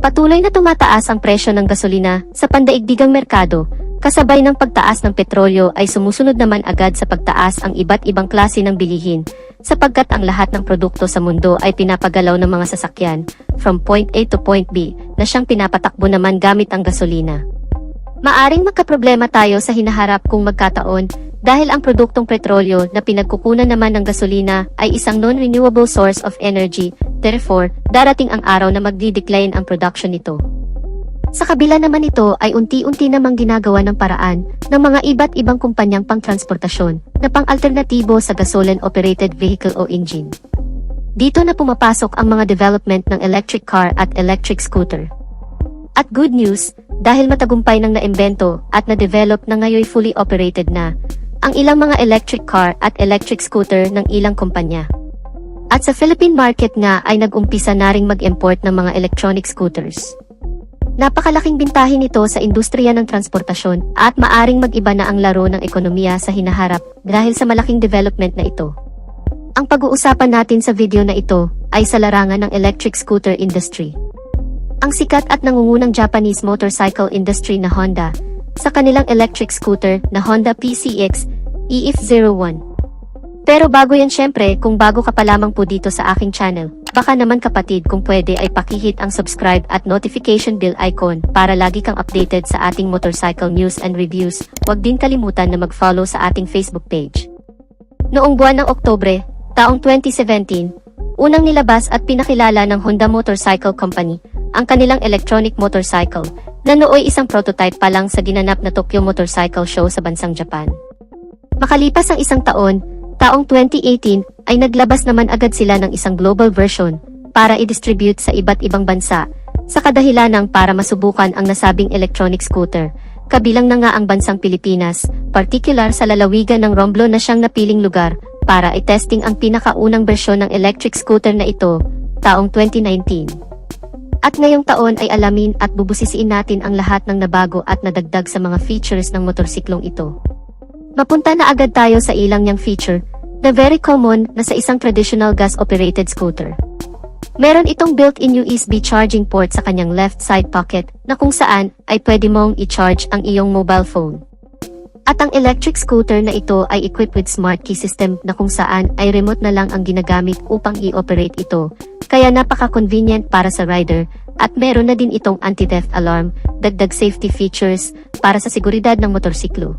Patuloy na tumataas ang presyo ng gasolina sa pandaigdigang merkado, kasabay ng pagtaas ng petrolyo ay sumusunod naman agad sa pagtaas ang iba't ibang klase ng bilihin, sapagkat ang lahat ng produkto sa mundo ay pinapagalaw ng mga sasakyan, from point A to point B, na siyang pinapatakbo naman gamit ang gasolina. Maaring magkaproblema tayo sa hinaharap kung magkataon, dahil ang produktong petrolyo na pinagkukunan naman ng gasolina ay isang non-renewable source of energy, therefore, darating ang araw na magdi-decline ang production nito. Sa kabila naman ito ay unti-unti namang ginagawa ng paraan ng mga iba't ibang kumpanyang pangtransportasyon na pang-alternatibo sa gasoline-operated vehicle o engine. Dito na pumapasok ang mga development ng electric car at electric scooter. At good news, dahil matagumpay nang naimbento at na-develop na ngayon fully operated na ang ilang mga electric car at electric scooter ng ilang kumpanya. At sa Philippine market nga ay nag-umpisa na ring mag-import ng mga electronic scooters. Napakalaking bintahin nito sa industriya ng transportasyon at maaring mag-iba na ang laro ng ekonomiya sa hinaharap dahil sa malaking development na ito. Ang pag-uusapan natin sa video na ito ay sa larangan ng electric scooter industry. Ang sikat at nangungunang Japanese motorcycle industry na Honda, sa kanilang electric scooter na Honda PCX EF01. Pero bago yan syempre, kung bago ka pa lamang po dito sa aking channel, baka naman kapatid kung pwede ay pakihit ang subscribe at notification bell icon para lagi kang updated sa ating motorcycle news and reviews. Huwag din kalimutan na mag-follow sa ating Facebook page. Noong buwan ng Oktubre, taong 2017, unang nilabas at pinakilala ng Honda Motorcycle Company ang kanilang electronic motorcycle na nooy isang prototype pa lang sa ginanap na Tokyo Motorcycle Show sa bansang Japan. Makalipas ang isang taon, taong 2018 ay naglabas naman agad sila ng isang global version para i-distribute sa iba't ibang bansa sa kadahilanang para masubukan ang nasabing electronic scooter, kabilang na nga ang bansang Pilipinas, particular sa lalawigan ng Romblon na siyang napiling lugar para i-testing ang pinakaunang bersyon ng electric scooter na ito, taong 2019. At ngayong taon ay alamin at bubusisiin natin ang lahat ng nabago at nadagdag sa mga features ng motorsiklong ito. Mapunta na agad tayo sa ilang niyang feature, na very common na sa isang traditional gas-operated scooter. Meron itong built-in USB charging port sa kanyang left side pocket na kung saan ay pwede mong i-charge ang iyong mobile phone. At ang electric scooter na ito ay equipped with smart key system na kung saan ay remote na lang ang ginagamit upang i-operate ito, kaya napaka-convenient para sa rider, at meron na din itong anti-theft alarm, dagdag safety features para sa seguridad ng motorsiklo.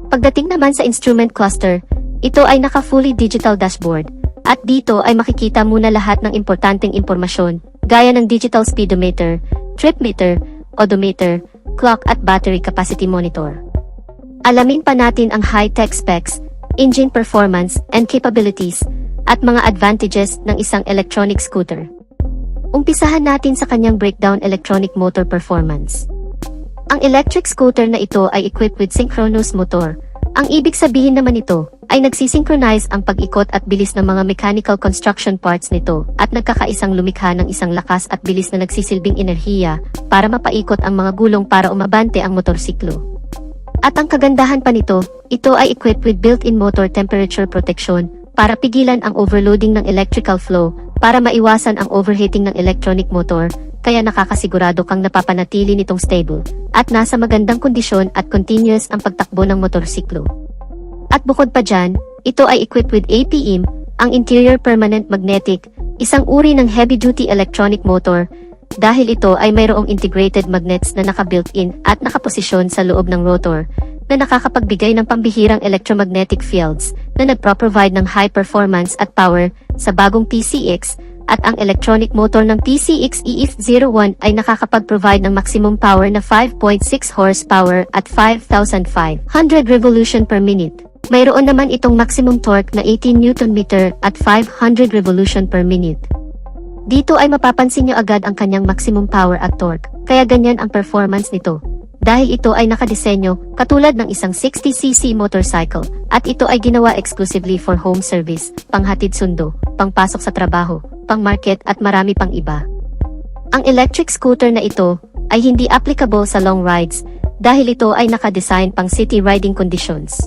Pagdating naman sa instrument cluster, ito ay naka-fully digital dashboard, at dito ay makikita muna lahat ng importanteng impormasyon, gaya ng digital speedometer, trip meter, odometer, clock at battery capacity monitor. Alamin pa natin ang high-tech specs, engine performance and capabilities, at mga advantages ng isang electronic scooter. Umpisahan natin sa kanyang breakdown electronic motor performance. Ang electric scooter na ito ay equipped with synchronous motor. Ang ibig sabihin naman nito ay nagsisynchronize ang pag-ikot at bilis ng mga mechanical construction parts nito at nagkakaisang lumikha ng isang lakas at bilis na nagsisilbing enerhiya para mapaikot ang mga gulong para umabante ang motorsiklo. At ang kagandahan pa nito, ito ay equipped with built-in motor temperature protection para pigilan ang overloading ng electrical flow para maiwasan ang overheating ng electronic motor, kaya nakakasigurado kang napapanatili nitong stable at nasa magandang kondisyon at continuous ang pagtakbo ng motorsiklo. At bukod pa dyan, ito ay equipped with APM, ang Interior Permanent Magnetic, isang uri ng heavy-duty electronic motor, dahil ito ay mayroong integrated magnets na naka-built-in at nakaposisyon sa loob ng rotor, na nakakapagbigay ng pambihirang electromagnetic fields na nagpro-provide ng high performance at power sa bagong PCX, at ang electronic motor ng PCX EF01 ay nakakapag-provide ng maximum power na 5.6 horsepower at 5,500 revolution per minute. Mayroon naman itong maximum torque na 18 Nm at 500 revolution per minute. Dito ay mapapansin nyo agad ang kanyang maximum power at torque, kaya ganyan ang performance nito. Dahil ito ay nakadisenyo katulad ng isang 60cc motorcycle, at ito ay ginawa exclusively for home service, panghatid sundo, pangpasok sa trabaho, pang-market at marami pang iba. Ang electric scooter na ito ay hindi applicable sa long rides dahil ito ay nakadesign pang city riding conditions.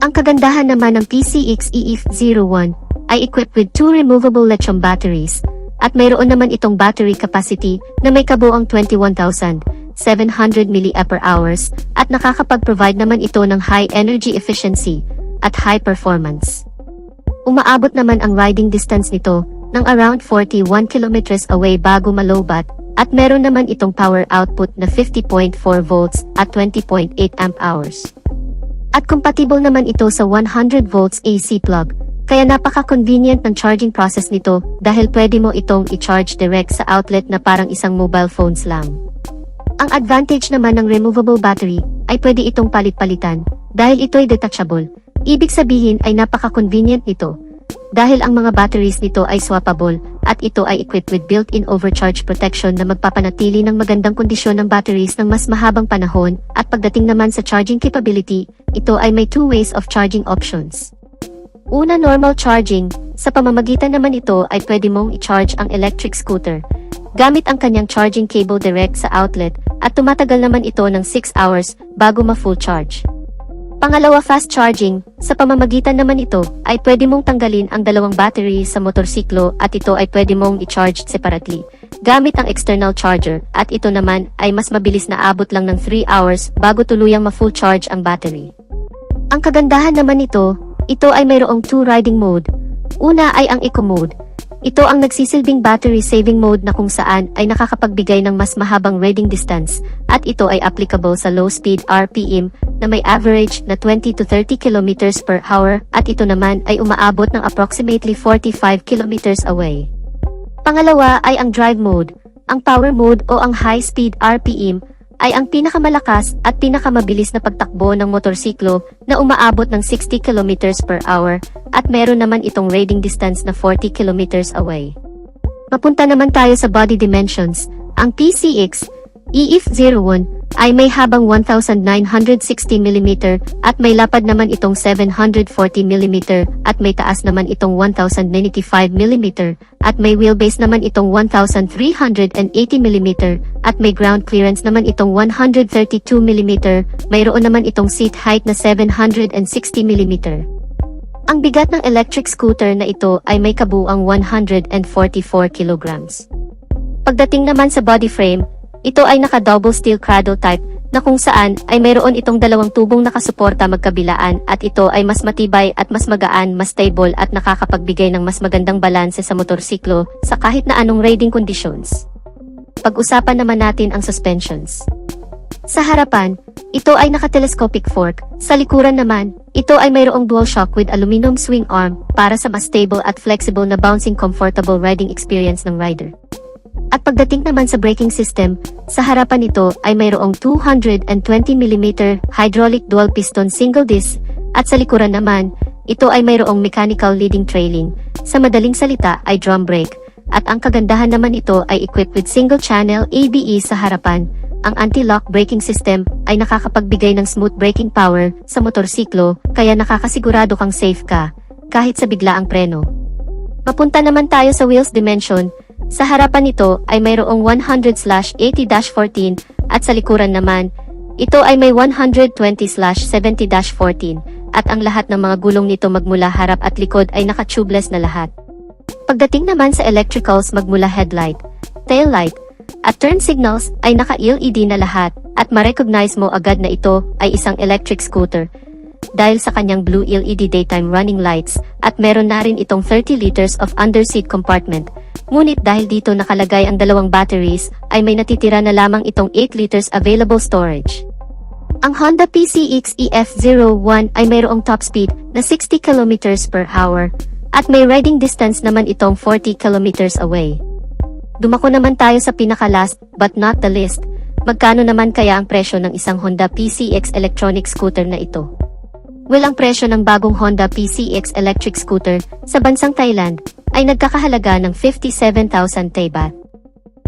Ang kagandahan naman ng PCX EF01 ay equipped with 2 removable lithium batteries at mayroon naman itong battery capacity na may kabuuang 21,700 mAh at nakakapag-provide naman ito ng high energy efficiency at high performance. Umaabot naman ang riding distance nito ng around 41 kilometers away bago malobat at meron naman itong power output na 50.4 volts at 20.8 amp hours. At compatible naman ito sa 100 volts AC plug, kaya napaka-convenient ng charging process nito dahil pwede mo itong i-charge direct sa outlet na parang isang mobile phones lang. Ang advantage naman ng removable battery ay pwede itong palit-palitan dahil ito'y detachable. Ibig sabihin ay napaka-convenient nito dahil ang mga batteries nito ay swappable at ito ay equipped with built-in overcharge protection na magpapanatili ng magandang kondisyon ng batteries ng mas mahabang panahon at pagdating naman sa charging capability, ito ay may two ways of charging options. Una, normal charging. Sa pamamagitan naman ito ay pwede mong i-charge ang electric scooter gamit ang kanyang charging cable direct sa outlet at tumatagal naman ito ng 6 hours bago ma-full charge. Pangalawa, fast charging. Sa pamamagitan naman ito ay pwede mong tanggalin ang dalawang battery sa motorsiklo at ito ay pwede mong i-charge separately gamit ang external charger at ito naman ay mas mabilis na abot lang ng 3 hours bago tuluyang ma-full charge ang battery. Ang kagandahan naman nito, ito ay mayroong 2 riding mode. Una ay ang eco mode. Ito ang nagsisilbing battery saving mode na kung saan ay nakakapagbigay ng mas mahabang riding distance at ito ay applicable sa low speed RPM na may average na 20 to 30 km per hour at ito naman ay umaabot ng approximately 45 km away. Pangalawa ay ang drive mode. Ang power mode o ang high speed RPM ay ang pinakamalakas at pinakamabilis na pagtakbo ng motorsiklo na umaabot ng 60 km per hour at meron naman itong riding distance na 40 km away. Mapunta naman tayo sa body dimensions. Ang PCX EF01 ay may habang 1,960 mm at may lapad naman itong 740 mm at may taas naman itong 1,095 mm at may wheelbase naman itong 1,380 mm at may ground clearance naman itong 132 mm, mayroon naman itong seat height na 760 mm. Ang bigat ng electric scooter na ito ay may kabuuang 144 kilograms. Pagdating naman sa body frame, ito ay naka-double steel cradle type na kung saan ay mayroon itong dalawang tubong nakasuporta magkabilaan at ito ay mas matibay at mas magaan, mas stable at nakakapagbigay ng mas magandang balanse sa motorsiklo sa kahit na anong riding conditions. Pag-usapan naman natin ang suspensions. Sa harapan, ito ay naka-telescopic fork. Sa likuran naman, ito ay mayroong dual shock with aluminum swing arm para sa mas stable at flexible na bouncing comfortable riding experience ng rider. At pagdating naman sa braking system, sa harapan nito ay mayroong 220mm hydraulic dual piston single disc at sa likuran naman, ito ay mayroong mechanical leading trailing. Sa madaling salita ay drum brake at ang kagandahan naman ito ay equipped with single channel ABS sa harapan. Ang anti-lock braking system ay nakakapagbigay ng smooth braking power sa motorsiklo kaya nakakasigurado kang safe ka kahit sa biglaang preno. Mapunta naman tayo sa wheels dimension. Sa harapan nito ay mayroong 100/80-14 at sa likuran naman, ito ay may 120/70-14 at ang lahat ng mga gulong nito magmula harap at likod ay naka-tubeless na lahat. Pagdating naman sa electricals magmula headlight, tail light, at turn signals ay naka-LED na lahat at ma-recognize mo agad na ito ay isang electric scooter dahil sa kanyang blue LED daytime running lights at meron na rin itong 30 liters of underseat compartment. Ngunit dahil dito nakalagay ang dalawang batteries, ay may natitira na lamang itong 8 liters available storage. Ang Honda PCX EF01 ay mayroong top speed na 60 km per hour at may riding distance naman itong 40 km away. Dumako naman tayo sa pinaka-last but not the least. Magkano naman kaya ang presyo ng isang Honda PCX electronic scooter na ito? Well, ang presyo ng bagong Honda PCX electric scooter sa bansang Thailand ay nagkakahalaga ng 57,000 Thai baht.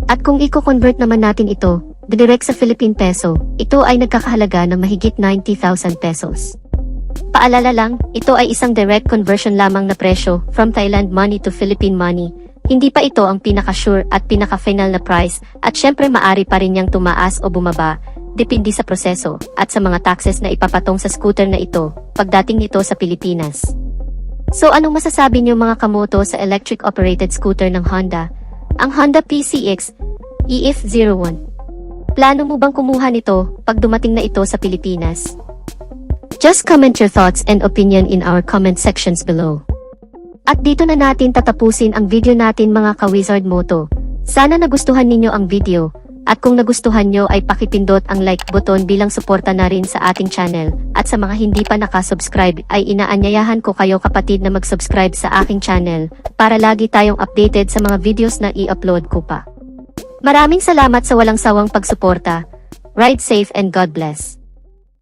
At kung i-convert naman natin ito, direct sa Philippine peso, ito ay nagkakahalaga ng mahigit 90,000 pesos. Paalala lang, ito ay isang direct conversion lamang na presyo from Thailand money to Philippine money. Hindi pa ito ang pinaka-sure at pinaka-final na price at syempre maari pa rin niyang tumaas o bumaba, depende sa proseso at sa mga taxes na ipapatong sa scooter na ito pagdating nito sa Pilipinas. So anong masasabi niyo mga kamoto sa electric operated scooter ng Honda? ang Honda PCX EF01. Plano mo bang kumuha nito pag dumating na ito sa Pilipinas? Just comment your thoughts and opinion in our comment sections below. At dito na natin tatapusin ang video natin mga ka-Wizard Moto. Sana nagustuhan ninyo ang video. At kung nagustuhan nyo ay pakipindot ang like button bilang suporta na rin sa ating channel. At sa mga hindi pa nakasubscribe ay inaanyayahan ko kayo kapatid na mag-subscribe sa aking channel para lagi tayong updated sa mga videos na i-upload ko pa. Maraming salamat sa walang sawang pagsuporta. Ride safe and God bless.